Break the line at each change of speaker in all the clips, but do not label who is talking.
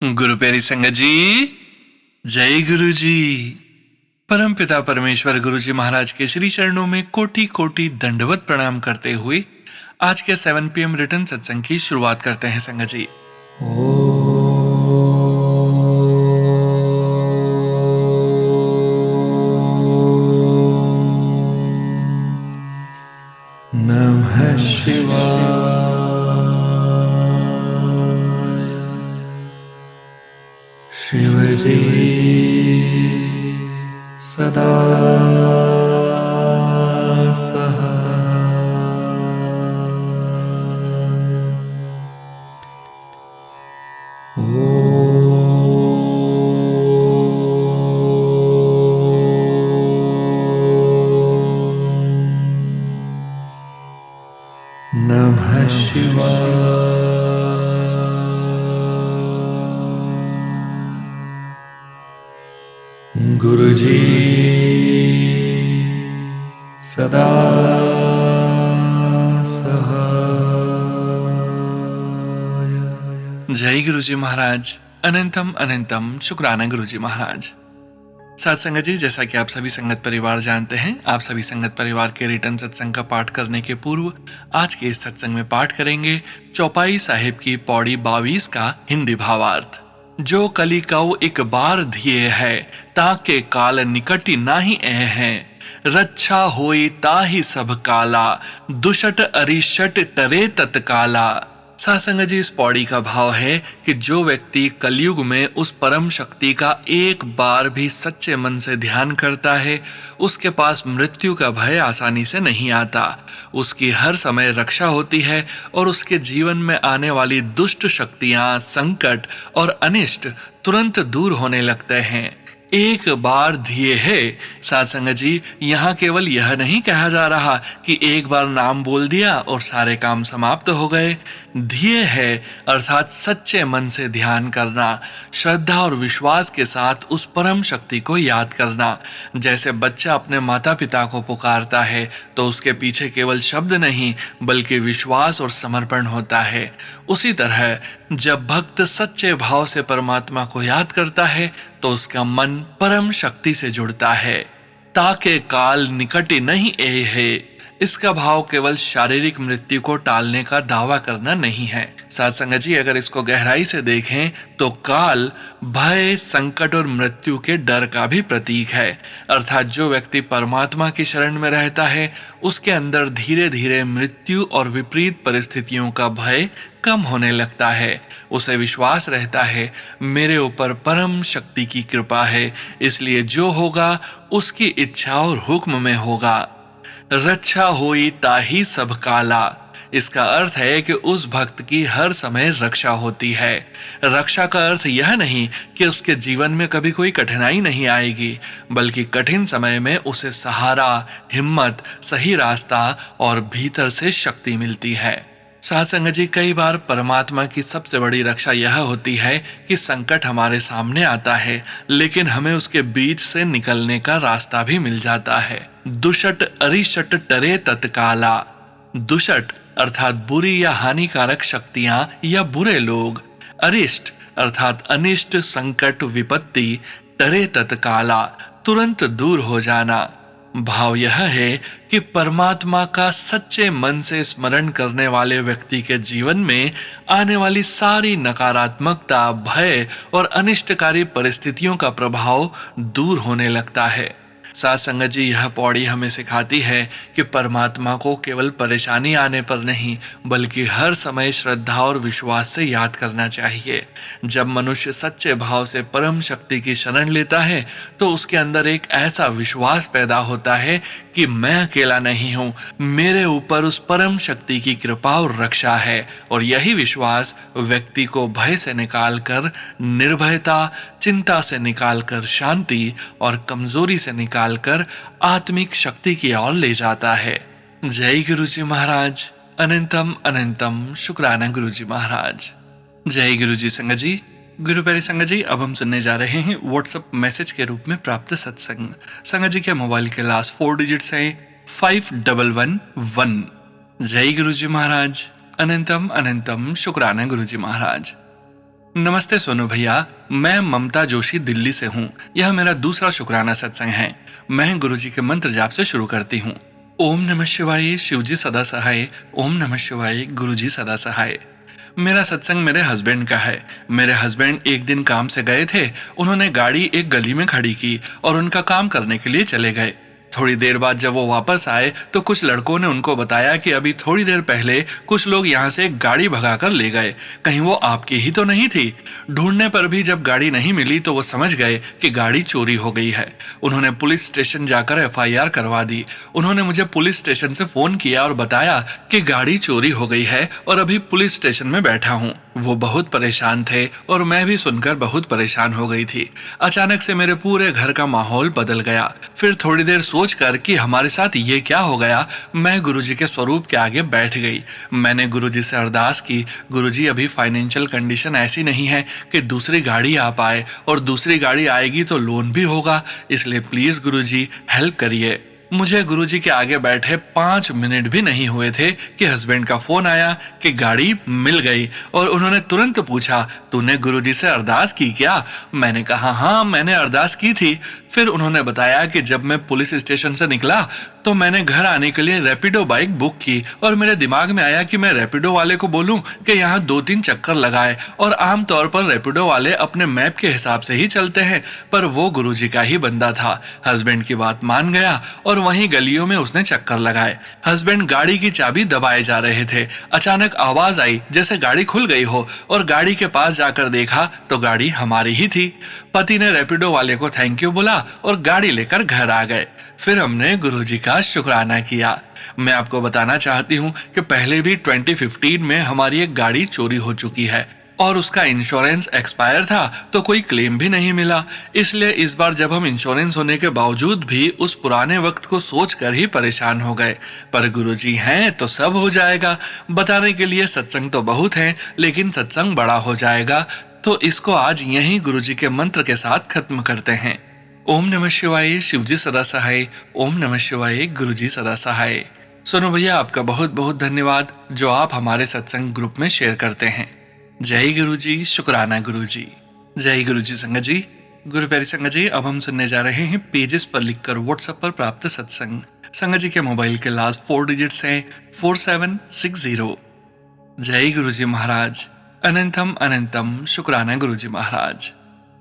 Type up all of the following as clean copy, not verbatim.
गुरु प्यारी संगत जी, जय गुरु जी। परम पिता परमेश्वर गुरु जी महाराज के श्री चरणों में कोटि कोटि दंडवत प्रणाम करते हुए आज के 7 PM रिटर्न सत्संग की शुरुआत करते हैं संगत जी। नमः शिवाय। शिव जी सदा नमः शिवाय। गुरु जी सदा सहाय। जय गुरु जी महाराज। अनंतम अनंतम शुक्राना गुरु जी महाराज। साथ संगत जी, जैसा कि आप सभी संगत परिवार जानते हैं, आप सभी संगत परिवार के रिटर्न सत्संग का पाठ करने के पूर्व आज के इस सत्संग में पाठ करेंगे चौपाई साहिब की पौड़ी 22 का हिंदी भावार्थ। जो कली कऊ एक बार धिये है, ताके काल निकटी नाही ए है। रक्षा होई ताही सब काला, दुषट अरिषट टरे तत्काला। सासंग जी, इस पौड़ी का भाव है कि जो व्यक्ति कलयुग में उस परम शक्ति का एक बार भी सच्चे मन से ध्यान करता है, उसके पास मृत्यु का भय आसानी से नहीं आता। उसकी हर समय रक्षा होती है और उसके जीवन में आने वाली दुष्ट शक्तियां, संकट और अनिष्ट तुरंत दूर होने लगते हैं। एक बार धिये है सासंग जी, यहाँ केवल यह नहीं कहा जा रहा कि एक बार नाम बोल दिया और सारे काम समाप्त हो गए। धिये है अर्थात सच्चे मन से ध्यान करना, श्रद्धा और विश्वास के साथ उस परम शक्ति को याद करना। जैसे बच्चा अपने माता पिता को पुकारता है तो उसके पीछे केवल शब्द नहीं बल्कि विश्वास और समर्पण होता है। उसी तरह जब भक्त सच्चे भाव से परमात्मा को याद करता है तो उसका मन परम शक्ति से जुड़ता है। ताके काल निकटे नहीं ए है, इसका भाव केवल शारीरिक मृत्यु को टालने का दावा करना नहीं है। सत्संग जी, अगर इसको गहराई से देखें तो काल भय, संकट और मृत्यु के डर का भी प्रतीक है। अर्थात जो व्यक्ति परमात्मा की शरण में रहता है उसके अंदर धीरे धीरे मृत्यु और विपरीत परिस्थितियों का भय कम होने लगता है। उसे विश्वास रहता है मेरे ऊपर परम शक्ति की कृपा है, इसलिए जो होगा उसकी इच्छा और हुक्म में होगा। रक्षा होई ताही सब काला, इसका अर्थ है कि उस भक्त की हर समय रक्षा होती है। रक्षा का अर्थ यह नहीं कि उसके जीवन में कभी कोई कठिनाई नहीं आएगी, बल्कि कठिन समय में उसे सहारा, हिम्मत, सही रास्ता और भीतर से शक्ति मिलती है। सासंग जी, कई बार परमात्मा की सबसे बड़ी रक्षा यह होती है कि संकट हमारे सामने आता है लेकिन हमें उसके बीच से निकलने का रास्ता भी मिल जाता है। दुषट अरिषट टरे तत्काला। दुषट अर्थात बुरी या हानिकारक शक्तियां या बुरे लोग। अरिष्ट अर्थात अनिष्ट, संकट, विपत्ति। टरे तत्काला तुरंत दूर हो जाना। भाव यह है कि परमात्मा का सच्चे मन से स्मरण करने वाले व्यक्ति के जीवन में आने वाली सारी नकारात्मकता, भय और अनिष्टकारी परिस्थितियों का प्रभाव दूर होने लगता है। साथ संगत जी, यह पौड़ी हमें सिखाती है कि परमात्मा को केवल परेशानी आने पर नहीं बल्कि हर समय श्रद्धा और विश्वास से याद करना चाहिए। जब मनुष्य सच्चे भाव से परम शक्ति की शरण लेता है तो उसके अंदर एक ऐसा विश्वास पैदा होता है कि मैं अकेला नहीं हूँ, मेरे ऊपर उस परम शक्ति की कृपा और रक्षा है। और यही विश्वास व्यक्ति को भय से निकालकर निर्भयता, चिंता से निकालकर शांति और कमजोरी से निकालकर आत्मिक शक्ति की ओर ले जाता है। जय गुरु जी महाराज। अनंतम अनंतम शुक्राना गुरु जी महाराज। जय गुरु जी संगत जी। गुरु प्यारे संगत जी, अब हम सुनने जा रहे हैं व्हाट्सएप मैसेज के रूप में प्राप्त सत्संग। संगत जी के मोबाइल के लास्ट 4 डिजिट्स हैं 5111। जय गुरु जी महाराज। अनंतम अनंतम शुक्राना गुरु जी महाराज। नमस्ते सोनू भैया। मैं ममता जोशी दिल्ली से हूँ। यह मेरा दूसरा शुक्राना सत्संग है। मैं गुरुजी के मंत्र जाप से शुरू करती हूँ। ओम नमः शिवाय, शिवजी सदा सहाय। ओम नमः शिवाय, गुरुजी सदा सहाय। मेरा सत्संग मेरे हस्बैंड का है। मेरे हस्बैंड एक दिन काम से गए थे। उन्होंने गाड़ी एक गली में खड़ी की और उनका काम करने के लिए चले गए। थोड़ी देर बाद जब वो वापस आए तो कुछ लड़कों ने उनको बताया कि अभी थोड़ी देर पहले कुछ लोग यहाँ से एक गाड़ी भगाकर ले गए। कहीं वो आपकी ही तो नहीं थी। ढूंढने पर भी जब गाड़ी नहीं मिली तो वो समझ गए कि गाड़ी चोरी हो गई है। उन्होंने पुलिस स्टेशन जाकर एफआईआर करवा दी। उन्होंने मुझे पुलिस स्टेशन से फोन किया और बताया कि गाड़ी चोरी हो गई है और अभी पुलिस स्टेशन में बैठा हूँ। वो बहुत परेशान थे और मैं भी सुनकर बहुत परेशान हो गई थी। अचानक से मेरे पूरे घर का माहौल बदल गया। फिर थोड़ी देर सोचकर कि हमारे साथ ये क्या हो गया, मैं गुरुजी के स्वरूप के आगे बैठ गई। मैंने गुरुजी से अरदास की, गुरुजी अभी फाइनेंशियल कंडीशन ऐसी नहीं है कि दूसरी गाड़ी आ पाए, और दूसरी गाड़ी आएगी तो लोन भी होगा, इसलिए प्लीज गुरुजी हेल्प करिए। मुझे गुरुजी के आगे बैठे 5 मिनट भी नहीं हुए थे कि हस्बैंड का फोन आया कि गाड़ी मिल गई, और उन्होंने तुरंत पूछा, तूने गुरुजी से अरदास की क्या? मैंने कहा हाँ, मैंने अरदास की थी। फिर उन्होंने बताया कि जब मैं पुलिस स्टेशन से निकला तो मैंने घर आने के लिए रैपिडो बाइक बुक की, और मेरे दिमाग में आया कि मैं रैपिडो वाले को बोलूं कि यहाँ 2-3 चक्कर लगाए, और आमतौर पर रैपिडो वाले अपने मैप के हिसाब से ही चलते हैं, पर वो गुरुजी का ही बंदा था। हस्बैंड की बात मान गया और वहीं गलियों में उसने चक्कर लगाए। हस्बैंड गाड़ी की चाबी दबाए जा रहे थे। अचानक आवाज आई जैसे गाड़ी खुल गई हो, और गाड़ी के पास जाकर देखा तो गाड़ी हमारी ही थी। पति ने रैपिडो वाले को थैंक यू बोला और गाड़ी लेकर घर आ गए। फिर हमने गुरुजी का शुक्राना किया। मैं आपको बताना चाहती हूँ कि पहले भी 2015 में हमारी एक गाड़ी चोरी हो चुकी है और उसका इंश्योरेंस एक्सपायर था, तो कोई क्लेम भी नहीं मिला। इसलिए इस बार जब हम इंश्योरेंस होने के बावजूद भी उस पुराने वक्त को सोचकर ही परेशान हो गए। पर गुरुजी हैं तो सब हो जाएगा। बताने के लिए सत्संग तो बहुत हैं, लेकिन सत्संग बड़ा हो जाएगा, तो इसको आज यहीं गुरुजी के मंत्र के साथ खत्म करते हैं। ओम नमः शिवाय, शिवजी सदा सहाय। ओम नमः शिवाय, गुरुजी सदा सहाय। सोनू भैया, आपका बहुत बहुत धन्यवाद जो आप हमारे सत्संग ग्रुप में शेयर करते हैं। जय गुरुजी, शुक्राना गुरुजी। जय गुरुजी संगत जी। गुरु प्यारी संगत जी, अब हम सुनने जा रहे हैं पेजेस पर लिखकर व्हाट्सएप पर प्राप्त सत्संग। संगत जी के मोबाइल के लास्ट 4 डिजिट्स हैं 4760। जय गुरुजी महाराज। अनंतम अनंतम शुक्राना गुरुजी महाराज।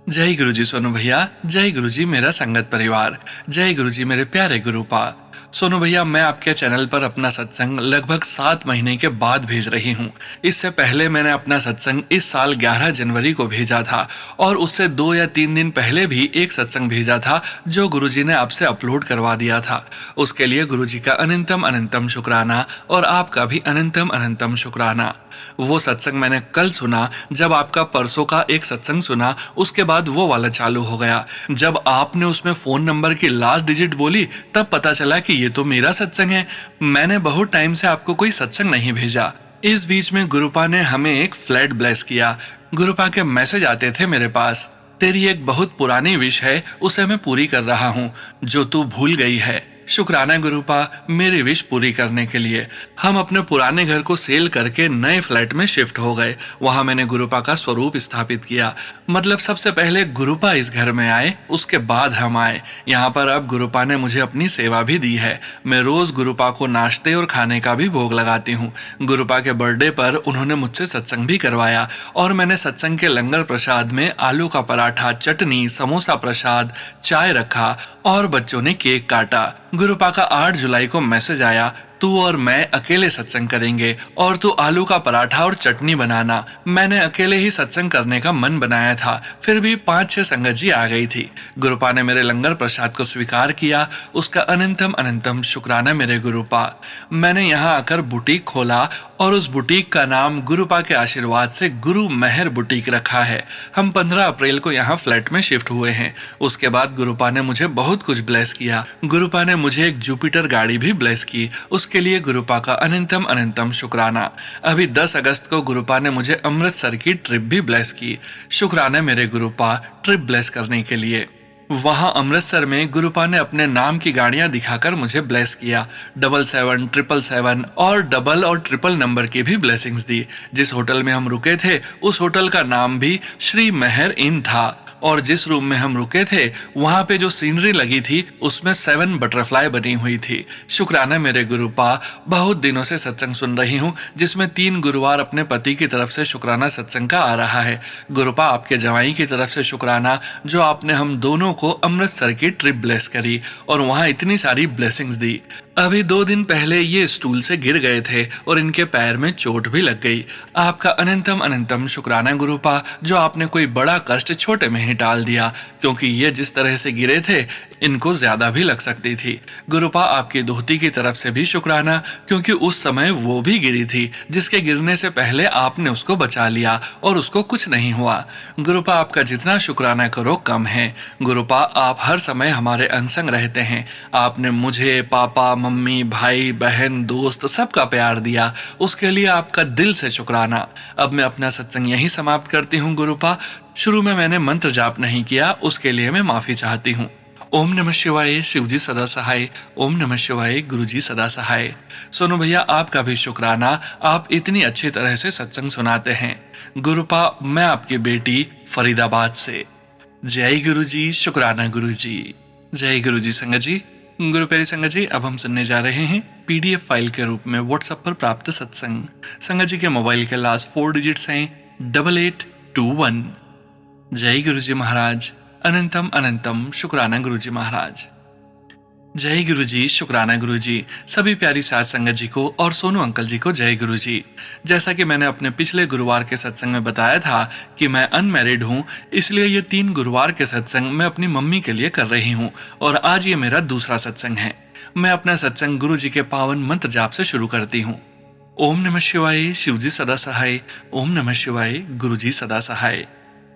जय गुरुजी सोनू भैया। जय गुरुजी मेरा संगत परिवार। जय गुरुजी मेरे प्यारे गुरुपा। सोनू भैया, मैं आपके चैनल पर अपना सत्संग लगभग 7 महीने के बाद भेज रही हूँ। इससे पहले मैंने अपना सत्संग इस साल 11 जनवरी को भेजा था, और उससे 2 या 3 दिन पहले भी एक सत्संग भेजा था जो गुरुजी ने आपसे अपलोड करवा दिया था। उसके लिए गुरुजी का अनंतम अनंतम शुक्राना, और आपका भी अनंतम अनंतम शुक्राना। वो सत्संग मैंने कल सुना, जब आपका परसों का एक सत्संग सुना उसके बाद वो वाला चालू हो गया। जब आपने उसमें फोन नंबर की लास्ट डिजिट बोली तब पता चला कि ये तो मेरा सत्संग है। मैंने बहुत टाइम से आपको कोई सत्संग नहीं भेजा। इस बीच में गुरुपा ने हमें एक फ्लैट ब्लेस किया। गुरुपा के मैसेज आते थे मेरे पास, तेरी एक बहुत पुरानी विश है, उसे मैं पूरी कर रहा हूँ जो तू भूल गई है। शुक्राना गुरुपा मेरी विश पूरी करने के लिए। हम अपने पुराने घर को सेल करके नए फ्लैट में शिफ्ट हो गए। वहां मैंने गुरुपा का स्वरूप स्थापित किया। मतलब सबसे पहले गुरुपा इस घर में आए, उसके बाद हम आए। यहाँ पर अब गुरुपा ने मुझे अपनी सेवा भी दी है। मैं रोज गुरुपा को नाश्ते और खाने का भी भोग लगाती हूँ। गुरुपा के बर्थडे पर उन्होंने मुझसे सत्संग भी करवाया, और मैंने सत्संग के लंगर प्रसाद में आलू का पराठा, चटनी, समोसा प्रसाद, चाय रखा, और बच्चों ने केक काटा। गुरुपा का 8 जुलाई को मैसेज आया, तू और मैं अकेले सत्संग करेंगे और तू आलू का पराठा और चटनी बनाना। मैंने अकेले ही सत्संग करने का मन बनाया था, फिर भी 5-6 संगत जी आ गई थी। गुरुपा ने मेरे लंगर प्रसाद को स्वीकार किया। उसका अनंतम अनंतम शुक्राना मेरे गुरुपा। मैंने यहाँ आकर बुटीक खोला, और उस बुटीक का नाम गुरुपा के आशीर्वाद से गुरु मेहर बुटीक रखा है। हम 15 अप्रैल को यहाँ फ्लैट में शिफ्ट हुए हैं। उसके बाद गुरुपा ने मुझे बहुत कुछ ब्लेस किया। गुरुपा ने मुझे एक जुपिटर गाड़ी भी ब्लेस की। उसके लिए गुरुपा का अनंतम अनंतम शुक्राना। अभी 10 अगस्त को गुरुपा ने मुझे अमृतसर की ट्रिप भी ब्लेस की। शुक्राना मेरे गुरुपा ट्रिप ब्लेस करने के लिए। वहां अमृतसर में गुरुपा ने अपने नाम की गाड़ियां दिखाकर मुझे ब्लेस किया। 77, 777 और डबल और ट्रिपल नंबर की भी ब्लेसिंग्स दी। जिस होटल में हम रुके थे उस होटल का नाम भी श्री मेहर इन था, और जिस रूम में हम रुके थे वहां पे जो सीनरी लगी थी उसमें 7 बटरफ्लाई बनी हुई थी। शुक्राना मेरे गुरुपा, बहुत दिनों से सत्संग सुन रही हूँ जिसमें 3 गुरुवार अपने पति की तरफ से शुक्राना सत्संग का आ रहा है। गुरुपा, आपके जवाई की तरफ से शुक्राना जो आपने हम दोनों को अमृतसर की ट्रिप ब्लेस करी और वहां इतनी सारी ब्लेसिंग्स दी। अभी 2 दिन पहले ये स्टूल से गिर गए थे और इनके पैर में चोट भी लग गई। आपका अनंतम अनंतम शुक्राना गुरुपा जो आपने कोई बड़ा कष्ट छोटे में ही टाल दिया, क्योंकि ये जिस तरह से गिरे थे इनको ज्यादा भी लग सकती थी। गुरुपा, आपकी दोहती की तरफ से भी शुक्राना, क्योंकि उस समय वो भी गिरी थी जिसके गिरने से पहले आपने उसको बचा लिया और उसको कुछ नहीं हुआ। गुरुपा, आपका जितना शुक्राना करो कम है। गुरुपा, आप हर समय हमारे अंग संग रहते हैं। आपने मुझे, पापा, मम्मी, भाई, बहन, दोस्त सबका प्यार दिया, उसके लिए आपका दिल से शुक्राना। अब मैं अपना सत्संग यहीं समाप्त करती हूँ गुरुपा। शुरू में मैंने मंत्र जाप नहीं किया, उसके लिए मैं माफी चाहती हूँ। ओम नमः शिवाय, शिवजी सदा सहाय। ओम नमः शिवाय, गुरुजी सदा सहाय। सोनू भैया, आपका भी शुक्राना, आप इतनी अच्छी तरह से सत्संग सुनाते हैं। गुरुपा, मैं आपकी बेटी फरीदाबाद से। जय गुरुजी, शुक्राना गुरुजी। जय गुरुजी। संगत जी, गुरु प्यारी संगत जी, अब हम सुनने जा रहे हैं पीडीएफ फाइल के रूप में व्हाट्सएप पर प्राप्त सत्संग। संगत जी के मोबाइल के लास्ट 4 डिजिट्स हैं 8821। जय गुरुजी महाराज, अनंतम अनंतम शुक्राना गुरुजी महाराज। जय गुरुजी, शुक्राना गुरुजी। सभी प्यारी साथ संगत जी को और सोनू अंकल जी को जय गुरुजी। जैसा कि मैंने अपने पिछले गुरुवार के सत्संग में बताया था कि मैं अनमैरिड हूँ, इसलिए ये 3 गुरुवार के सत्संग मैं अपनी मम्मी के लिए कर रही हूँ और आज ये मेरा दूसरा सत्संग है। मैं अपना सत्संग गुरु जी के पावन मंत्र जाप से शुरू करती हूँ। ओम नमः शिवाय, शिवजी सदा सहाय। ओम नमः शिवाय, गुरुजी सदा सहाय।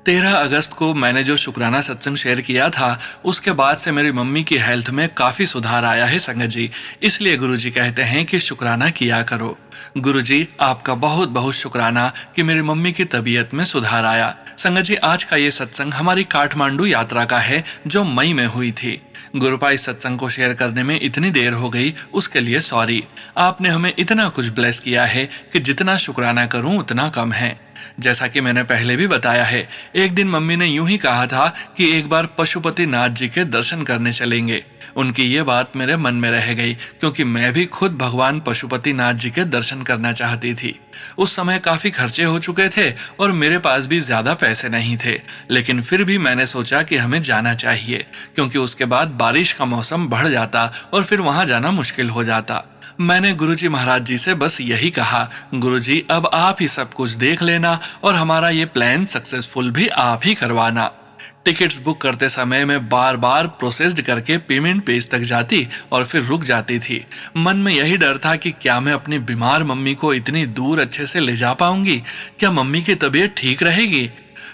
13 अगस्त को मैंने जो शुक्राना सत्संग शेयर किया था उसके बाद से मेरी मम्मी की हेल्थ में काफी सुधार आया है संगत जी, इसलिए गुरुजी कहते हैं कि शुक्राना किया करो। गुरुजी, आपका बहुत बहुत शुक्राना कि मेरी मम्मी की तबीयत में सुधार आया। संगत जी, आज का ये सत्संग हमारी काठमांडू यात्रा का है जो मई में हुई थी। गुरुपा, इस सत्संग को शेयर करने में इतनी देर हो गई उसके लिए सॉरी। आपने हमें इतना कुछ ब्लेस किया है कि जितना शुक्राना करूं उतना कम है। जैसा कि मैंने पहले भी बताया है, एक दिन मम्मी ने यूं ही कहा था कि एक बार पशुपति नाथ जी के दर्शन करने चलेंगे। उनकी ये बात मेरे मन में रह गई क्योंकि मैं भी खुद भगवान पशुपति नाथ जी के दर्शन करना चाहती थी। उस समय काफी खर्चे हो चुके थे और मेरे पास भी ज्यादा पैसे नहीं थे, लेकिन फिर भी मैंने सोचा कि हमें जाना चाहिए क्योंकि उसके बाद बारिश का मौसम बढ़ जाता और फिर वहां जाना मुश्किल हो जाता। मैंने गुरुजी महाराज जी से बस यही कहा, गुरुजी अब आप ही सब कुछ देख लेना और हमारा ये प्लान सक्सेसफुल भी आप ही करवाना। टिकट्स बुक करते समय मैं बार बार प्रोसेस्ड करके पेमेंट पेज तक जाती और फिर रुक जाती थी। मन में यही डर था कि क्या मैं अपनी बीमार मम्मी को इतनी दूर अच्छे से ले जा पाऊंगी, क्या मम्मी की तबीयत ठीक रहेगी।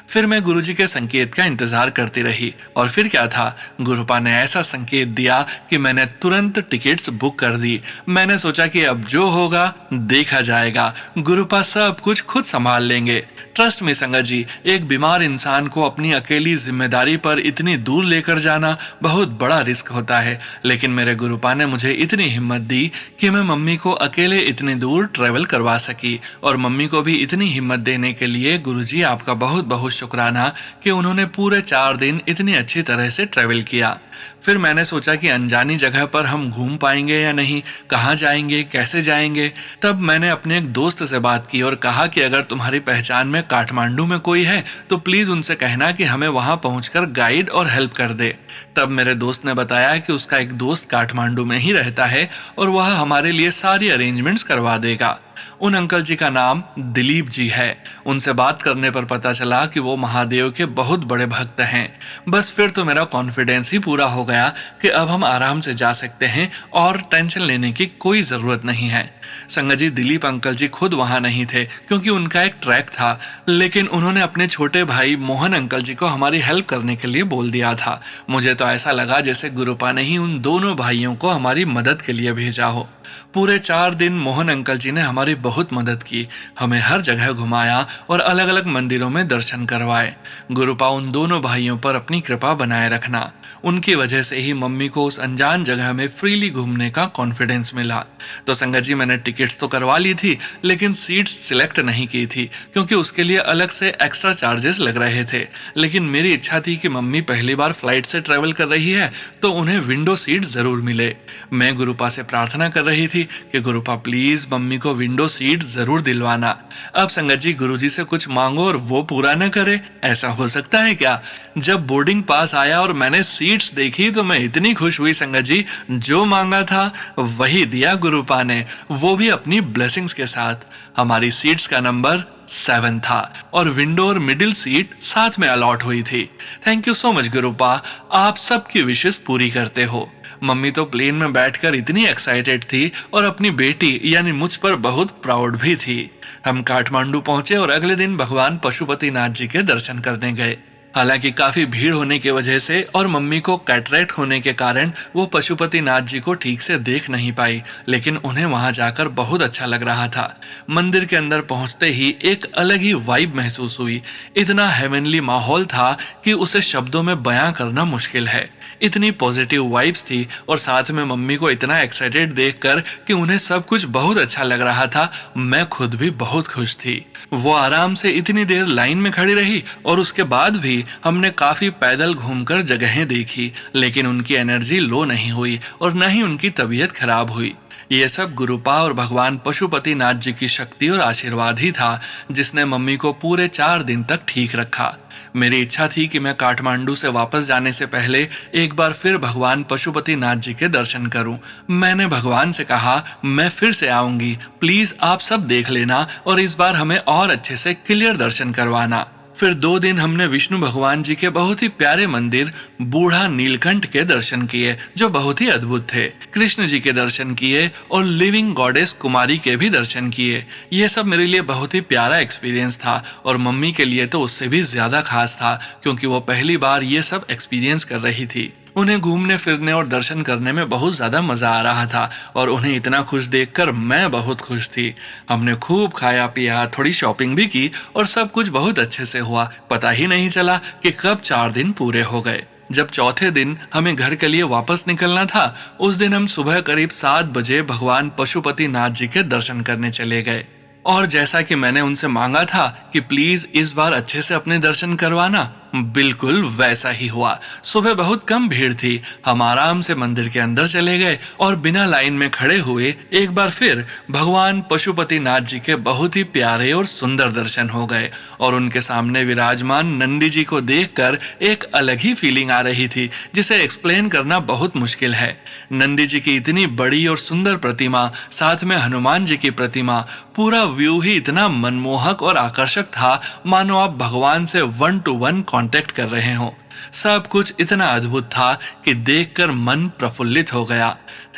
फिर मैं गुरुजी के संकेत का इंतजार करती रही और फिर क्या था, गुरुपा ने ऐसा संकेत दिया कि मैंने तुरंत टिकट्स बुक कर दी। मैंने सोचा कि अब जो होगा देखा जाएगा, गुरुपा सब कुछ खुद संभाल लेंगे। ट्रस्ट में संगत जी, एक बीमार इंसान को अपनी अकेली जिम्मेदारी पर इतनी दूर लेकर जाना बहुत बड़ा रिस्क होता है, लेकिन मेरे गुरुपा ने मुझे इतनी हिम्मत दी कि मैं मम्मी को अकेले इतनी दूर ट्रेवल करवा सकी। और मम्मी को भी इतनी हिम्मत देने के लिए गुरुजी आपका बहुत बहुत शुक्राना कि उन्होंने पूरे 4 दिन इतनी अच्छी तरह से ट्रेवल किया। फिर मैंने सोचा कि अनजानी जगह पर हम घूम पाएंगे या नहीं, कहाँ जाएंगे, कैसे जाएंगे। तब मैंने अपने एक दोस्त से बात की और कहा कि अगर तुम्हारी पहचान में काठमांडू में कोई है तो प्लीज उनसे कहना कि हमें वहां पहुंचकर गाइड और हेल्प कर दे। तब मेरे दोस्त ने बताया कि उसका एक दोस्त काठमांडू में ही रहता है और वह हमारे लिए सारी अरेंजमेंट्स करवा देगा। उन अंकल जी का नाम दिलीप जी है। उनसे बात करने पर पता चला कि वो महादेव के बहुत बड़े भक्त हैं। बस फिर तो मेरा कॉन्फिडेंस ही पूरा हो गया कि अब हम आराम से जा सकते हैं और टेंशन लेने की कोई जरूरत नहीं है। संगत जी, दिलीप अंकल जी खुद वहां नहीं थे क्योंकि उनका एक ट्रैक था, लेकिन उन्होंने अपने छोटे भाई मोहन अंकल जी को हमारी हेल्प करने के लिए बोल दिया था। मुझे तो ऐसा लगा जैसे गुरुपा ने ही उन दोनों भाइयों को हमारी मदद के लिए भेजा हो। पूरे 4 दिन मोहन अंकल जी ने हमारी बहुत मदद की, हमें हर जगह घुमाया और अलग अलग मंदिरों में दर्शन करवाए। गुरुपा उन दोनों भाइयों पर अपनी कृपा बनाए रखना। उनकी वजह से ही मम्मी को उस अनजान जगह में फ्रीली घूमने का कॉन्फिडेंस मिला। तो संगत जी, मैंने टिकट्स तो करवा ली थी, लेकिन सीट्स सिलेक्ट नहीं की थी, क्योंकि उसके लिए अलग से एक्स्ट्रा चार्जेस लग रहे थे। लेकिन मेरी इच्छा थी कि मम्मी पहली बार फ्लाइट से ट्रेवल कर रही है, तो उन्हें विंडो सीट जरूर मिले। मैं गुरुपा से प्रार्थना कर रही थी कि गुरुपा प्लीज मम्मी को विंडो सीट जरूर दिलवाना। अब संगत जी, गुरुजी से कुछ मांगो और वो पूरा न करे, ऐसा हो सकता है क्या? जब बोर्डिंग पास आया और मैंने सीट्स देखी तो मैं इतनी खुश हुई संगत जी, जो मांगा था वही दिया गुरुपा ने, वो भी अपनी ब्लेसिंग्स के साथ। हमारी सीट्स का नंबर 7 था और विंडो और मिडिल सीट साथ में अलॉट हुई थी। थैंक यू सो मच गुरुपा, आप सबकी विशेष पूरी करते हो। मम्मी तो प्लेन में बैठकर इतनी एक्साइटेड थी और अपनी बेटी यानी मुझ पर बहुत प्राउड भी थी। हम काठमांडू पहुंचे और अगले दिन भगवान पशुपतिनाथ जी के दर्शन करने गए। हालांकि काफी भीड़ होने की वजह से और मम्मी को कैटरेक्ट होने के कारण वो पशुपतिनाथ जी को ठीक से देख नहीं पाई, लेकिन उन्हें वहां जाकर बहुत अच्छा लग रहा था। मंदिर के अंदर पहुंचते ही एक अलग ही वाइब महसूस हुई। इतना हेवनली माहौल था कि उसे शब्दों में बयां करना मुश्किल है। इतनी पॉजिटिव वाइब्स थी और साथ में मम्मी को इतना एक्साइटेड देखकर कि उन्हें सब कुछ बहुत अच्छा लग रहा था, मैं खुद भी बहुत खुश थी। वो आराम से इतनी देर लाइन में खड़ी रही और उसके बाद भी हमने काफी पैदल घूमकर जगहें देखी, लेकिन उनकी एनर्जी लो नहीं हुई और न ही उनकी तबीयत खराब हुई। ये सब गुरुपा और भगवान पशुपतिनाथ जी की शक्ति और आशीर्वाद ही था, जिसने मम्मी को पूरे 4 दिन तक ठीक रखा। मेरी इच्छा थी कि मैं काठमांडू से वापस जाने से पहले एक बार फिर भगवान पशुपतिनाथ जी के दर्शन करूं। मैंने भगवान से कहा, मैं फिर से आऊंगी, प्लीज आप सब देख लेना और इस बार हमें और अच्छे से क्लियर दर्शन करवाना। फिर 2 दिन हमने विष्णु भगवान जी के बहुत ही प्यारे मंदिर बूढ़ा नीलकंठ के दर्शन किए, जो बहुत ही अद्भुत थे। कृष्ण जी के दर्शन किए और लिविंग गॉडेस कुमारी के भी दर्शन किए। यह सब मेरे लिए बहुत ही प्यारा एक्सपीरियंस था और मम्मी के लिए तो उससे भी ज्यादा खास था, क्योंकि वो पहली बार ये सब एक्सपीरियंस कर रही थी। उन्हें घूमने फिरने और दर्शन करने में बहुत ज्यादा मजा आ रहा था और उन्हें इतना खुश देखकर मैं बहुत खुश थी। हमने खूब खाया पिया, थोड़ी शॉपिंग भी की और सब कुछ बहुत अच्छे से हुआ। पता ही नहीं चला कि कब 4 दिन पूरे हो गए। जब चौथे दिन हमें घर के लिए वापस निकलना था, उस दिन हम सुबह करीब 7 बजे भगवान पशुपतिनाथ जी के दर्शन करने चले गए। और जैसा कि मैंने उनसे मांगा था कि प्लीज इस बार अच्छे से अपने दर्शन करवाना, बिल्कुल वैसा ही हुआ। सुबह बहुत कम भीड़ थी, हम आराम से मंदिर के अंदर चले गए और बिना लाइन में खड़े हुए एक बार फिर भगवान पशुपतिनाथ जी के बहुत ही प्यारे और सुंदर दर्शन हो गए। और उनके सामने विराजमान नंदी जी को देखकर एक अलग ही फीलिंग आ रही थी, जिसे एक्सप्लेन करना बहुत मुश्किल है। नंदी जी की इतनी बड़ी और सुंदर प्रतिमा, साथ में हनुमान जी की प्रतिमा, पूरा व्यू ही इतना मनमोहक और आकर्षक था, मानो आप भगवान से 1 to 1 कांटेक्ट कर रहे हो। सब कुछ इतना अद्भुत था कि देखकर मन प्रफुल्लित हो गया।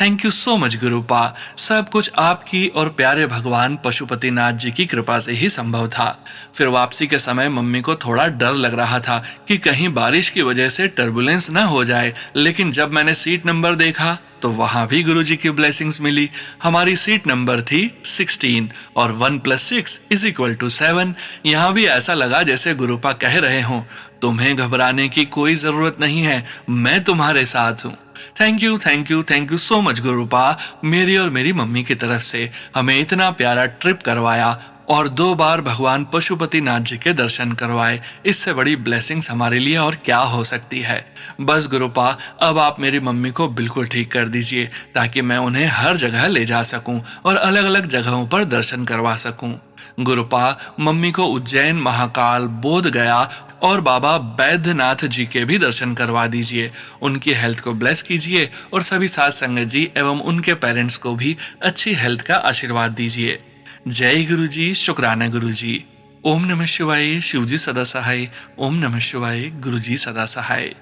थैंक यू सो मच गुरुपा, सब कुछ आपकी और प्यारे भगवान पशुपतिनाथ जी की कृपा से ही संभव था। फिर वापसी के समय मम्मी को थोड़ा डर लग रहा था कि कहीं बारिश की वजह से टर्बुलेंस न हो जाए, लेकिन जब मैंने सीट नंबर देखा तो वहां भी गुरुजी की ब्लेसिंग्स मिली। हमारी सीट नंबर थी 16 और 1 + 6 = 7। यहाँ भी ऐसा लगा जैसे गुरुपा कह रहे हों, तुम्हें घबराने की कोई जरूरत नहीं है, मैं तुम्हारे साथ हूँ। Thank you thank you thank you so much गुरुपा, मेरी और मेरी मम्मी की तरफ से हमें इतना प्यारा ट्रिप करवाया और 2 बार भगवान पशुपतिनाथ जी के दर्शन करवाए। इससे बड़ी ब्लेसिंग्स हमारे लिए और क्या हो सकती है। बस गुरुपा, अब आप मेरी मम्मी को बिल्कुल ठीक कर दीजिए, ताकि मैं उन्हें हर जगह ले जा सकूं और अलग अलग जगहों पर दर्शन करवा सकूं। गुरुपा, मम्मी को उज्जैन, महाकाल, बोध गया और बाबा बैद्यनाथ जी के भी दर्शन करवा दीजिए। उनकी हेल्थ को ब्लेस कीजिए और सभी साथ संगत जी एवं उनके पेरेंट्स को भी अच्छी हेल्थ का आशीर्वाद दीजिए। जय गुरु जी, शुक्राना गुरु जी। ओम नमः शिवाय, शिव जी सदा सहाय। ओम नमः शिवाय, गुरु जी सदा सहाय।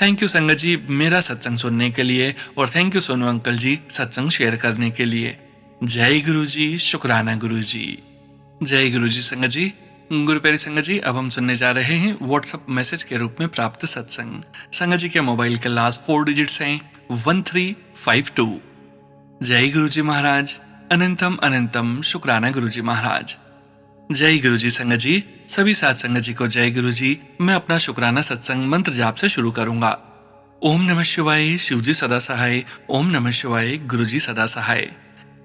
थैंक यू संगत जी मेरा सत्संग सुनने के लिए, और थैंक यू सोनू अंकल जी सत्संग शेयर करने के लिए। जय गुरु जी, शुक्राना गुरु जी। जय गुरु जी संगत जी। गुरु प्यारी संगत जी, अब हम सुनने जा रहे हैं व्हाट्सएप मैसेज के रूप में प्राप्त सत्संग। संगत जी के मोबाइल के लास्ट 4 डिजिट्स हैं 1352। जय गुरु जी महाराज। अनंतम अनंतम शुक्राना गुरु जी महाराज। जय गुरु जी संगत जी। सभी साथ संगत जी को जय गुरु जी। मैं अपना शुक्राना सत्संग मंत्र जाप से शुरू करूंगा। ओम नमः शिवाय, शिव जी सदा सहाय। ओम नमः शिवाय, गुरु जी सदा सहाय।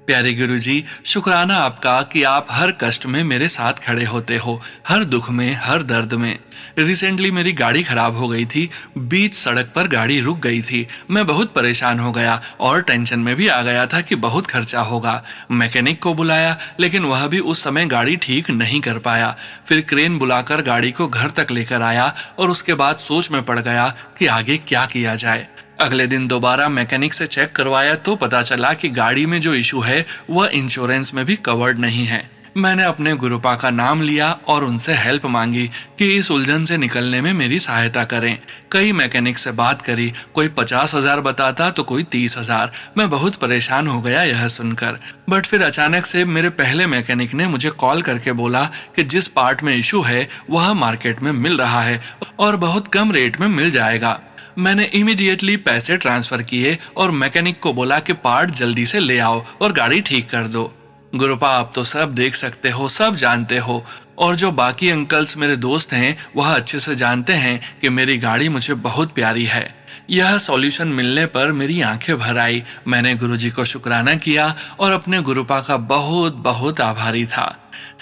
प्यारे गुरु जी, शुक्राना आपका कि आप हर कष्ट में मेरे साथ खड़े होते हो, हर दुख में, हर दर्द में। रिसेंटली मेरी गाड़ी खराब हो गई थी, बीच सड़क पर गाड़ी रुक गई थी। मैं बहुत परेशान हो गया और टेंशन में भी आ गया था कि बहुत खर्चा होगा। मैकेनिक को बुलाया, लेकिन वह भी उस समय गाड़ी ठीक नहीं कर पाया। फिर क्रेन बुलाकर गाड़ी को घर तक लेकर आया और उसके बाद सोच में पड़ गया कि आगे क्या किया जाए। अगले दिन दोबारा मैकेनिक से चेक करवाया तो पता चला कि गाड़ी में जो इशू है वह इंश्योरेंस में भी कवर्ड नहीं है। मैंने अपने गुरुपा का नाम लिया और उनसे हेल्प मांगी कि इस उलझन से निकलने में मेरी सहायता करें। कई मैकेनिक से बात करी, कोई 50,000 बताता तो कोई 30,000। मैं बहुत परेशान हो गया यह सुनकर। बट फिर अचानक से मेरे पहले मैकेनिक ने मुझे कॉल करके बोला कि जिस पार्ट में इशू है वह मार्केट में मिल रहा है और बहुत कम रेट में मिल जाएगा। मैंने इमीडिएटली पैसे ट्रांसफर किए और मैकेनिक को बोला कि पार्ट जल्दी से ले आओ और गाड़ी ठीक कर दो। गुरुपा, आप तो सब देख सकते हो, सब जानते हो, और जो बाकी अंकल्स मेरे दोस्त हैं वह अच्छे से जानते हैं कि मेरी गाड़ी मुझे बहुत प्यारी है। यह सॉल्यूशन मिलने पर मेरी आंखें भर आई। मैंने गुरुजी को शुक्राना किया और अपने गुरुपा का बहुत बहुत आभारी था।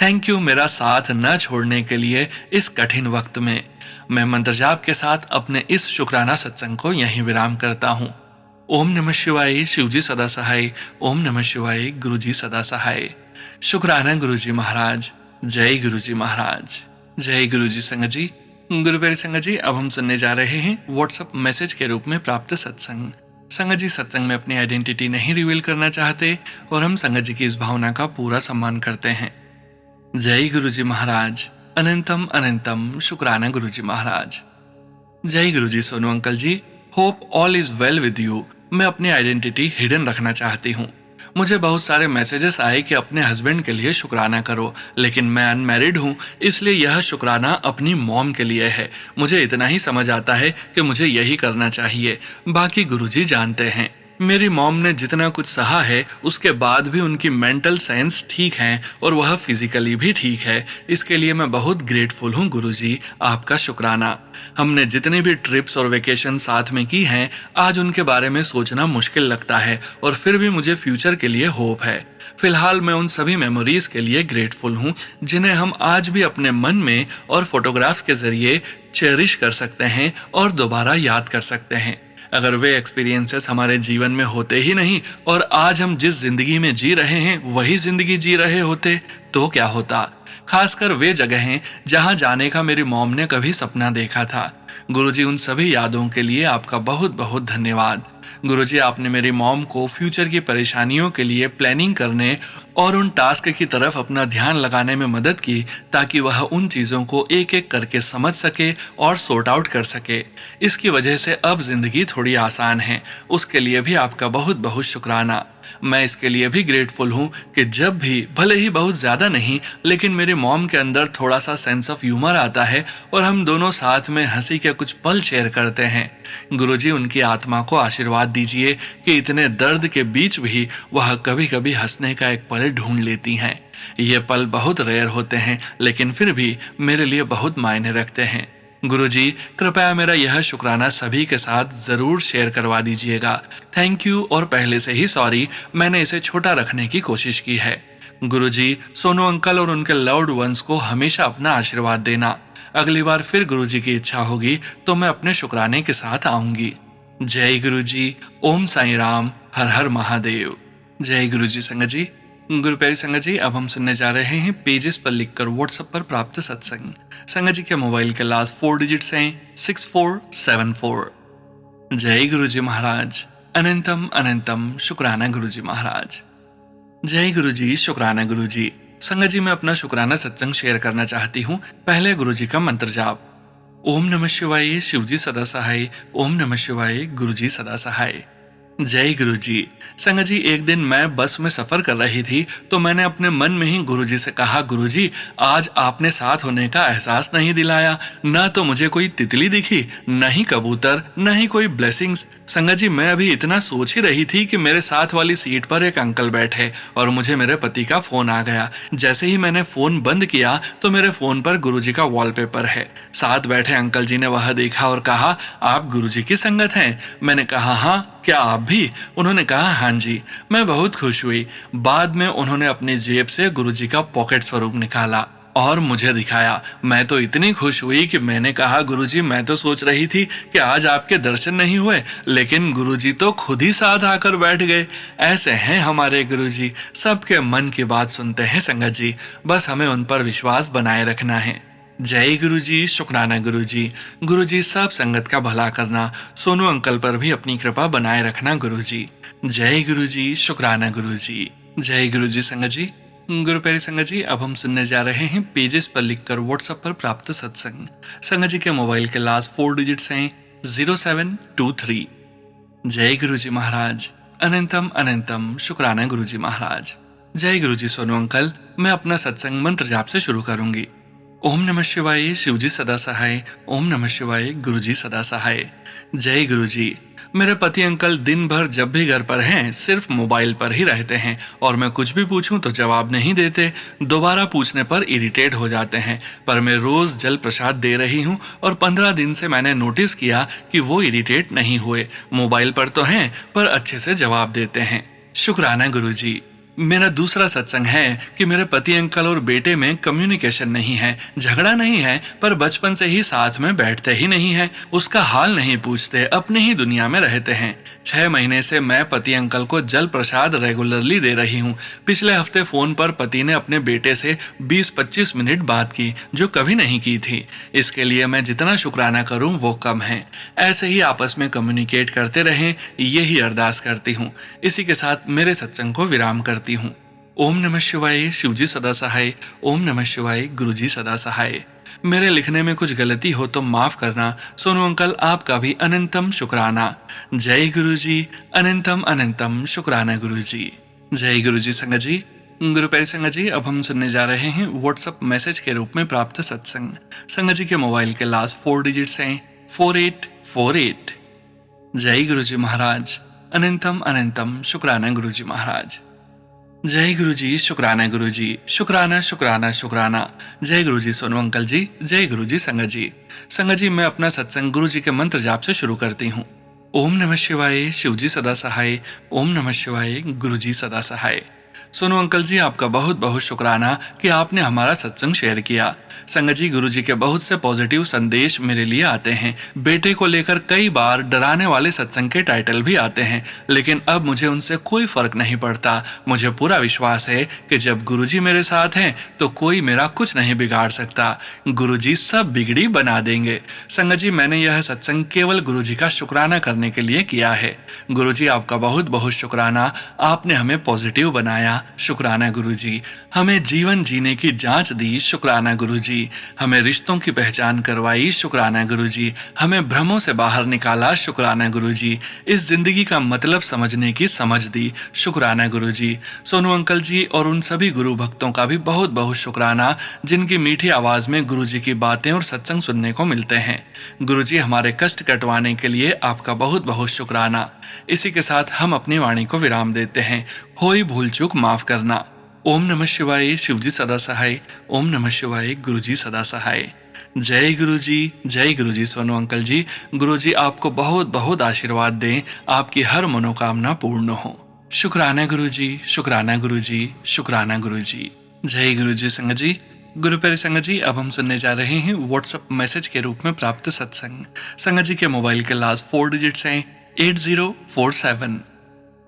थैंक यू मेरा साथ न छोड़ने के लिए इस कठिन वक्त में। मैं मंत्र जाप के साथ अपने इस शुक्राना सत्संग को यहीं विराम करता हूँ। ओम नमः शिवाय, शिवजी सदा सहाय। ओम नमः शिवाय, गुरुजी सदा सहाय। शुक्राना गुरुजी महाराज। जय गुरुजी महाराज। जय गुरुजी संगत जी। गुरु प्यारे संगत जी, अब हम सुनने जा रहे हैं व्हाट्सएप मैसेज के रूप में प्राप्त सत्संग। संगत जी सत्संग में अपनी आइडेंटिटी नहीं रिवील करना चाहते और हम संगत जी की इस भावना का पूरा सम्मान करते हैं। जय गुरुजी महाराज। अनंतम अनंतम शुक्राना गुरुजी महाराज। जय Guruji Sonu uncle ji. Hope all is well with you. मैं अपनी आइडेंटिटी हिडन रखना चाहती हूँ। मुझे बहुत सारे मैसेजेस आए कि अपने हस्बैंड के लिए शुक्राना करो, लेकिन मैं अनमैरिड हूँ, इसलिए यह शुक्राना अपनी मॉम के लिए है। मुझे इतना ही समझ आता है कि मुझे यही करना चाहिए, बाकी गुरुजी जानते हैं। मेरी मॉम ने जितना कुछ सहा है उसके बाद भी उनकी मेंटल साइंस ठीक है और वह फिजिकली भी ठीक है। इसके लिए मैं बहुत ग्रेटफुल हूँ गुरुजी, आपका शुक्राना। हमने जितनी भी ट्रिप्स और वेकेशन साथ में की हैं, आज उनके बारे में सोचना मुश्किल लगता है और फिर भी मुझे फ्यूचर के लिए होप है। फिलहाल मैं उन सभी मेमोरीज के लिए ग्रेटफुल हूँ जिन्हें हम आज भी अपने मन में और फोटोग्राफ्स के जरिए चेरिश कर सकते हैं और दोबारा याद कर सकते हैं। अगर वे एक्सपीरियंसेस हमारे जीवन में होते ही नहीं और आज हम जिस जिंदगी में जी रहे हैं वही जिंदगी जी रहे होते तो क्या होता। खासकर वे जगहें जहां जाने का मेरी मॉम ने कभी सपना देखा था। गुरुजी, उन सभी यादों के लिए आपका बहुत बहुत धन्यवाद। गुरुजी, आपने मेरी मॉम को फ्यूचर की परेशानियों के लिए प्लानिंग करने और उन टास्क की तरफ अपना ध्यान लगाने में मदद की ताकि वह उन चीज़ों को एक एक करके समझ सके और सॉर्ट आउट कर सके। इसकी वजह से अब जिंदगी थोड़ी आसान है। उसके लिए भी आपका बहुत बहुत शुक्राना। मैं इसके लिए भी ग्रेटफुल हूँ कि जब भी, भले ही बहुत ज़्यादा नहीं, लेकिन मेरी मॉम के अंदर थोड़ा सा सेंस ऑफ ह्यूमर आता है और हम दोनों साथ में हंसी के कुछ पल शेयर करते हैं। गुरुजी, उनकी आत्मा को आशीर्वाद दीजिए कि इतने दर्द के बीच भी वह कभी कभी हंसने का एक पल ढूंढ लेती हैं। ये पल बहुत रेयर होते हैं, लेकिन फिर भी मेरे लिए बहुत मायने रखते हैं। गुरुजी, कृपया मेरा यह शुक्राना सभी के साथ जरूर शेयर करवा दीजिएगा। थैंक यू और पहले से ही सॉरी, मैंने इसे छोटा रखने की कोशिश की है। गुरुजी, सोनू अंकल और उनके लव्ड वंस को हमेशा अपना आशीर्वाद देना। अगली बार फिर गुरुजी की इच्छा होगी तो मैं अपने शुक्राने के साथ आऊंगी। जय गुरुजी। ओम साईं राम। हर हर महादेव। जय गुरुजी संगत जी। गुरु प्यारी संगत जी, अब हम सुनने जा रहे हैं पेजेस पर लिखकर व्हाट्सएप पर प्राप्त सत्संग। संगत जी के मोबाइल के लास्ट 4 डिजिट्स हैं 6474। जय गुरुजी महाराज। अनंतम अनंतम शुक्राना गुरुजी महाराज। जय गुरुजी। शुक्राना गुरुजी। संगत जी, मैं अपना शुक्राना सत्संग शेयर करना चाहती हूँ। पहले गुरुजी का मंत्र जाप। ओम नमः शिवाय, शिवजी सदा सहाय। ओम नमः शिवाय, गुरुजी सदा सहाय। जय गुरु जी। संगत जी, एक दिन मैं बस में सफर कर रही थी तो मैंने अपने मन में ही गुरु जी से कहा, गुरु जी आज आपने साथ होने का एहसास नहीं दिलाया। ना तो मुझे कोई तितली दिखी, न ही कबूतर, न ही कोई ब्लेसिंग्स। संगत जी, मैं अभी इतना सोच ही रही थी कि मेरे साथ वाली सीट पर एक अंकल बैठे और मुझे मेरे पति का फोन आ गया। जैसे ही मैंने फोन बंद किया तो मेरे फोन पर गुरु जी का वॉलपेपर है। साथ बैठे अंकल जी ने वह देखा और कहा, आप गुरु जी की संगत हैं? मैंने कहा, हाँ, क्या आप भी? उन्होंने कहा, हाँ जी। मैं बहुत खुश हुई। बाद में उन्होंने अपनी जेब से गुरुजी का पॉकेट स्वरूप निकाला और मुझे दिखाया। मैं तो इतनी खुश हुई कि मैंने कहा, गुरुजी मैं तो सोच रही थी कि आज आपके दर्शन नहीं हुए, लेकिन गुरुजी तो खुद ही साथ आकर बैठ गए। ऐसे हैं हमारे गुरुजी, सबके मन की बात सुनते हैं संगत जी। बस हमें उन पर विश्वास बनाए रखना है। जय गुरुजी, शुक्राना गुरुजी। गुरुजी सब संगत का भला करना। सोनू अंकल पर भी अपनी कृपा बनाए रखना गुरुजी। जय गुरुजी, शुक्राना गुरुजी। जय गुरुजी संगत जी। गुरु प्यारी संगत जी, अब हम सुनने जा रहे हैं पेजेस पर लिखकर व्हाट्सएप पर प्राप्त सत्संग। संगत जी के मोबाइल के लास्ट 4 डिजिट्स हैं 0723। जय गुरुजी महाराज। अनंतम अनंतम शुक्राना गुरुजी महाराज। जय गुरुजी सोनू अंकल, मैं अपना सत्संग मंत्र जाप से शुरू करूंगी। ओम नमः शिवाय, शिवजी सदा सहाय। ओम नमः शिवाय, गुरुजी सदा सहाय। जय गुरुजी। मेरे पति अंकल दिन भर जब भी घर पर हैं सिर्फ मोबाइल पर ही रहते हैं और मैं कुछ भी पूछूं तो जवाब नहीं देते। दोबारा पूछने पर इरिटेट हो जाते हैं, पर मैं रोज जल प्रसाद दे रही हूं और 15 दिन से मैंने नोटिस किया कि वो इरिटेट नहीं हुए। मोबाइल पर तो हैं पर अच्छे से जवाब देते हैं। शुक्राना गुरुजी। मेरा दूसरा सत्संग है कि मेरे पति अंकल और बेटे में कम्युनिकेशन नहीं है। झगड़ा नहीं है, पर बचपन से ही साथ में बैठते ही नहीं है। उसका हाल नहीं पूछते, अपनी ही दुनिया में रहते हैं। 6 महीने से मैं पति अंकल को जल प्रसाद रेगुलरली दे रही हूँ। पिछले हफ्ते फोन पर पति ने अपने बेटे से 20-25 मिनट बात की, जो कभी नहीं की थी। इसके लिए मैं जितना शुक्राना करूँ वो कम है। ऐसे ही आपस में कम्युनिकेट करते रहें, यही अरदास करती हूँ। इसी के साथ मेरे सत्संग को विराम करती हूँ। ओम नमः शिवाय, शिवजी सदा सहाय। ओम नमः शिवाय, गुरुजी सदा सहाय। मेरे लिखने में कुछ गलती हो तो माफ करना। सोनू अंकल, आपका भी अनंतम शुक्राना। जय गुरुजी। अनंतम अनंतम शुक्राना गुरुजी। जय गुरुजी संगत जी। गुरु प्यारी संगत जी, अब हम सुनने जा रहे हैं व्हाट्सएप मैसेज के रूप में प्राप्त सत्संग। संगत जी के मोबाइल के लास्ट 4 डिजिट्स हैं 4848। जय गुरुजी महाराज। अनंतम अनंतम शुक्राना गुरुजी महाराज। जय गुरुजी, शुक्राना गुरुजी। शुक्राना शुक्राना शुक्राना। जय गुरुजी सोनू अंकल जी। जय गुरुजी संगत जी। संगत जी, मैं अपना सत्संग गुरुजी के मंत्र जाप से शुरू करती हूँ। ओम नमः शिवाय, शिवजी सदा सहाय। ओम नमः शिवाय, गुरुजी सदा सहाय। सोनू अंकल जी, आपका बहुत बहुत शुक्राना कि आपने हमारा सत्संग शेयर किया। संगत जी, गुरुजी के बहुत से पॉजिटिव संदेश मेरे लिए आते हैं। बेटे को लेकर कई बार डराने वाले सत्संग के टाइटल भी आते हैं, लेकिन अब मुझे उनसे कोई फर्क नहीं पड़ता। मुझे पूरा विश्वास है कि जब गुरुजी मेरे साथ हैं तो कोई मेरा कुछ नहीं बिगाड़ सकता। गुरुजी सब बिगड़ी बना देंगे। संगत जी, मैंने यह सत्संग केवल गुरुजी का शुक्राना करने के लिए किया है। गुरुजी, आपका बहुत बहुत शुक्राना। आपने हमें पॉजिटिव बनाया। शुक्राना गुरुजी। हमें जीवन जीने की जांच दी। शुक्राना गुरुजी। हमें रिश्तों की पहचान करवाई। शुक्राना गुरुजी। हमें भ्रमों से बाहर निकाला। शुक्राना गुरुजी। इस जिंदगी का मतलब समझने की समझ दी। शुक्राना गुरुजी। सोनू अंकल जी और उन सभी गुरु भक्तों का भी बहुत बहुत शुक्राना, जिनकी मीठी आवाज में गुरुजी की बातें और सत्संग सुनने को मिलते हैं। गुरुजी, हमारे कष्ट कटवाने के लिए आपका बहुत बहुत शुक्राना। इसी के साथ हम अपनी वाणी को विराम देते हैं। कोई भूल चूक माफ करना। ओम नमः शिवाय, शिवजी सदा सहाय। ओम नमः शिवाय, गुरुजी सदा सहाय। जय गुरुजी। जय गुरुजी सोनू अंकल जी। गुरुजी आपको बहुत बहुत आशीर्वाद दें, आपकी हर मनोकामना पूर्ण हो। शुक्राना गुरुजी। शुक्राना गुरुजी। शुक्राना गुरुजी। जय गुरुजी संगत जी। गुरु प्यारे संगत जी, अब हम सुनने जा रहे हैं व्हाट्सएप मैसेज के रूप में प्राप्त सत्संग। संगत जी के मोबाइल के लास्ट 4 डिजिट्स हैं 8047।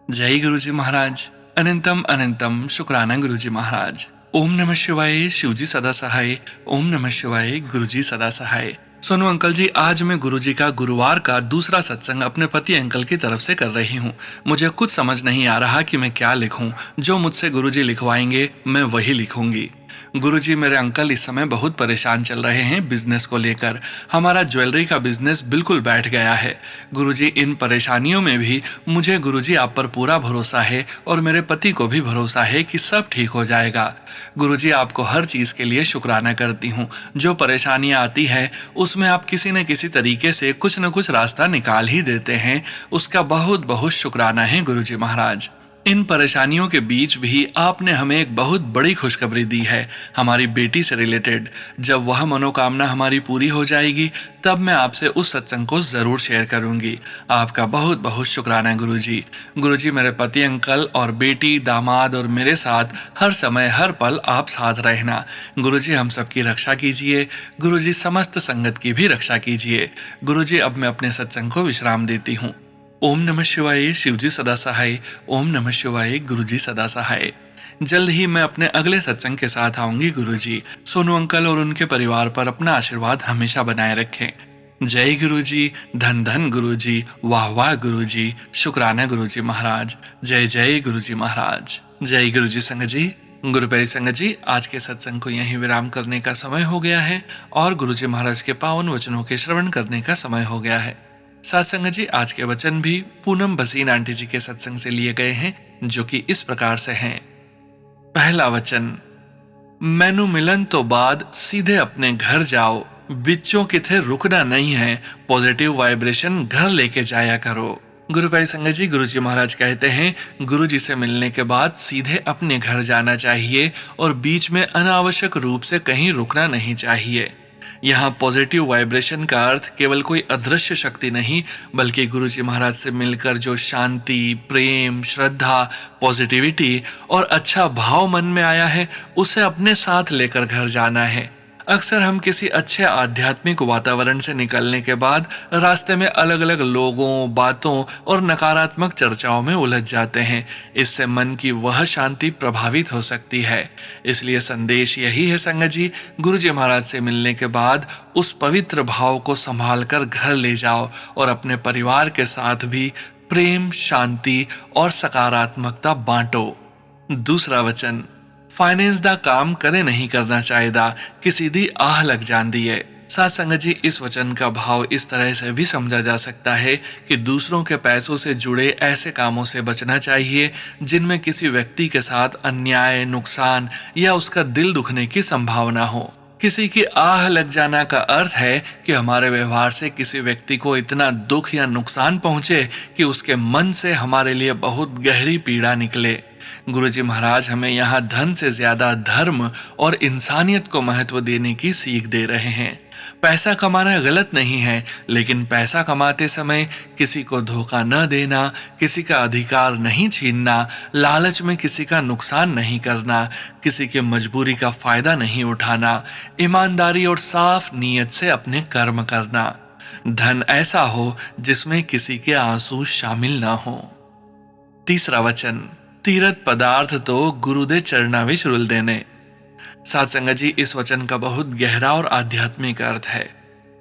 जय गुरुजी महाराज। अनंतम अनंतम शुक्राना गुरुजी महाराज। ओम नमः शिवाय, शिवजी सदा सहाय। ओम नमः शिवाय, गुरुजी सदा सहाय। सोनू अंकल जी, आज मैं गुरुजी का गुरुवार का दूसरा सत्संग अपने पति अंकल की तरफ से कर रही हूँ। मुझे कुछ समझ नहीं आ रहा कि मैं क्या लिखूं। जो मुझसे गुरुजी लिखवाएंगे मैं वही लिखूंगी। गुरुजी, मेरे अंकल इस समय बहुत परेशान चल रहे हैं बिजनेस को लेकर। हमारा ज्वेलरी का बिजनेस बिल्कुल बैठ गया है। गुरुजी, इन परेशानियों में भी मुझे गुरुजी आप पर पूरा भरोसा है और मेरे पति को भी भरोसा है कि सब ठीक हो जाएगा। गुरुजी, आपको हर चीज के लिए शुक्राना करती हूँ। जो परेशानियां आती है उसमें आप किसी न किसी तरीके से कुछ न कुछ रास्ता निकाल ही देते हैं। उसका बहुत बहुत शुक्राना है गुरुजी महाराज। इन परेशानियों के बीच भी आपने हमें एक बहुत बड़ी खुशखबरी दी है, हमारी बेटी से रिलेटेड। जब वह मनोकामना हमारी पूरी हो जाएगी तब मैं आपसे उस सत्संग को जरूर शेयर करूंगी। आपका बहुत बहुत शुक्राना गुरुजी। गुरुजी, मेरे पति, अंकल और बेटी, दामाद और मेरे साथ हर समय हर पल आप साथ रहना। गुरुजी, हम सबकी रक्षा कीजिए। गुरुजी, समस्त संगत की भी रक्षा कीजिए। गुरुजी, अब मैं अपने सत्संग को विश्राम देती हूँ। ओम नमः शिवाय। शिवजी सदा सहाय। ओम नमः शिवाय। गुरुजी सदा सहाय। जल्द ही मैं अपने अगले सत्संग के साथ आऊंगी गुरुजी। सोनू अंकल और उनके परिवार पर अपना आशीर्वाद हमेशा बनाए रखें। जय गुरुजी। धन धन गुरुजी। वाह वाह गुरुजी। शुक्राना गुरुजी महाराज। जय जय गुरुजी महाराज। जय गुरुजी संगत जी। गुरुपैरी संगत जी, आज के सत्संग को यहीं विराम करने का समय हो गया है और गुरुजी महाराज के पावन वचनों के श्रवण करने का समय हो गया है। साथ संगत जी, आज के वचन भी पूनम भसीन आंटी जी के सत्संग से लिए गए हैं, जो कि इस प्रकार से हैं। पहला वचन, मैनू मिलन तो बाद सीधे अपने घर जाओ, बिच्चों किथे रुकना नहीं है, पॉजिटिव वाइब्रेशन घर लेके जाया करो। गुरु भाई संगत जी, गुरु जी महाराज कहते हैं, गुरु जी से मिलने के बाद सीधे अपने घर जाना चाहिए और बीच में अनावश्यक रूप से कहीं रुकना नहीं चाहिए। यहाँ पॉजिटिव वाइब्रेशन का अर्थ केवल कोई अदृश्य शक्ति नहीं, बल्कि गुरुजी महाराज से मिलकर जो शांति, प्रेम, श्रद्धा, पॉजिटिविटी और अच्छा भाव मन में आया है, उसे अपने साथ लेकर घर जाना है। अक्सर हम किसी अच्छे आध्यात्मिक वातावरण से निकलने के बाद रास्ते में अलग अलग लोगों, बातों और नकारात्मक चर्चाओं में उलझ जाते हैं। इससे मन की वह शांति प्रभावित हो सकती है। इसलिए संदेश यही है संगत जी, गुरु जी महाराज से मिलने के बाद उस पवित्र भाव को संभाल कर घर ले जाओ और अपने परिवार के साथ भी प्रेम, शांति और सकारात्मकता बांटो। दूसरा वचन, फाइनेंस दा काम करे नहीं करना चाहिदा, किसी दी आह लग जाती है। साथ संगत जी, इस वचन का भाव इस तरह से भी समझा जा सकता है कि दूसरों के पैसों से जुड़े ऐसे कामों से बचना चाहिए जिनमें किसी व्यक्ति के साथ अन्याय, नुकसान या उसका दिल दुखने की संभावना हो। किसी की आह लग जाना का अर्थ है कि हमारे व्यवहार से किसी व्यक्ति को इतना दुख या नुकसान पहुंचे कि उसके मन से हमारे लिए बहुत गहरी पीड़ा निकले। गुरुजी महाराज हमें यहाँ धन से ज्यादा धर्म और इंसानियत को महत्व देने की सीख दे रहे हैं। पैसा कमाना गलत नहीं है, लेकिन पैसा कमाते समय किसी को धोखा न देना, किसी का अधिकार नहीं छीनना, लालच में किसी का नुकसान नहीं करना, किसी की मजबूरी का फायदा नहीं उठाना, ईमानदारी और साफ नीयत से अपने कर्म करना। धन ऐसा हो जिसमें किसी के आंसू शामिल ना हो। तीसरा वचन, तीरथ पदार्थ तो गुरु दे चरणा विच रुल देने। साथ संगत जी, इस वचन का बहुत गहरा और आध्यात्मिक अर्थ है।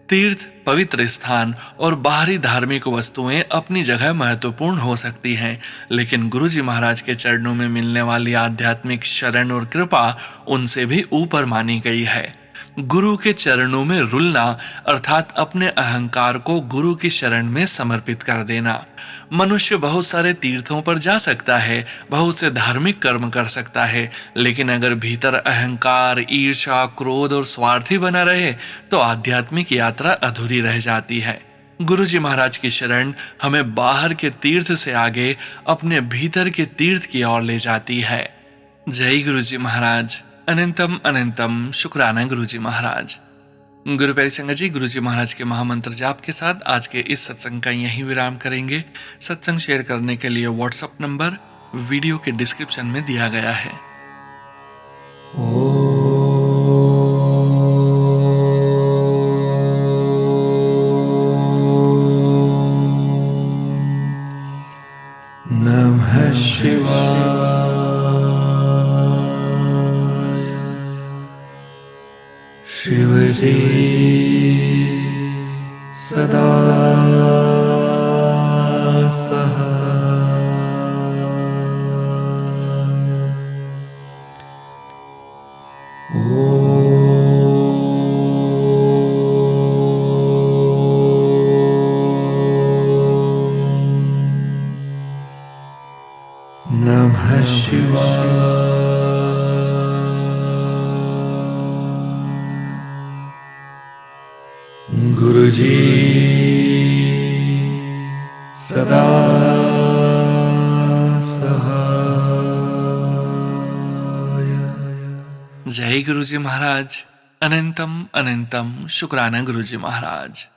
तीर्थ, पवित्र स्थान और बाहरी धार्मिक वस्तुएं अपनी जगह महत्वपूर्ण हो सकती हैं, लेकिन गुरुजी महाराज के चरणों में मिलने वाली आध्यात्मिक शरण और कृपा उनसे भी ऊपर मानी गई है। गुरु के चरणों में रुलना अर्थात अपने अहंकार को गुरु की शरण में समर्पित कर देना। मनुष्य बहुत सारे तीर्थों पर जा सकता है, बहुत से धार्मिक कर्म कर सकता है, लेकिन अगर भीतर अहंकार, ईर्ष्या, क्रोध और स्वार्थी बना रहे तो आध्यात्मिक यात्रा अधूरी रह जाती है। गुरुजी महाराज की शरण हमें बाहर के तीर्थ से आगे अपने भीतर के तीर्थ की ओर ले जाती है। जय गुरुजी महाराज। अनंतम अनंतम शुक्राना गुरुजी महाराज। गुरु प्यारी संगत जी, गुरुजी महाराज के महामंत्र जाप के साथ आज के इस सत्संग का यहीं विराम करेंगे। सत्संग शेयर करने के लिए व्हाट्सएप नंबर वीडियो के डिस्क्रिप्शन में दिया गया है। नमः शिवाय। शिवजी सदा सहाय। जय गुरु जी महाराज। अनंतम अनंतम शुक्राना गुरु जी महाराज।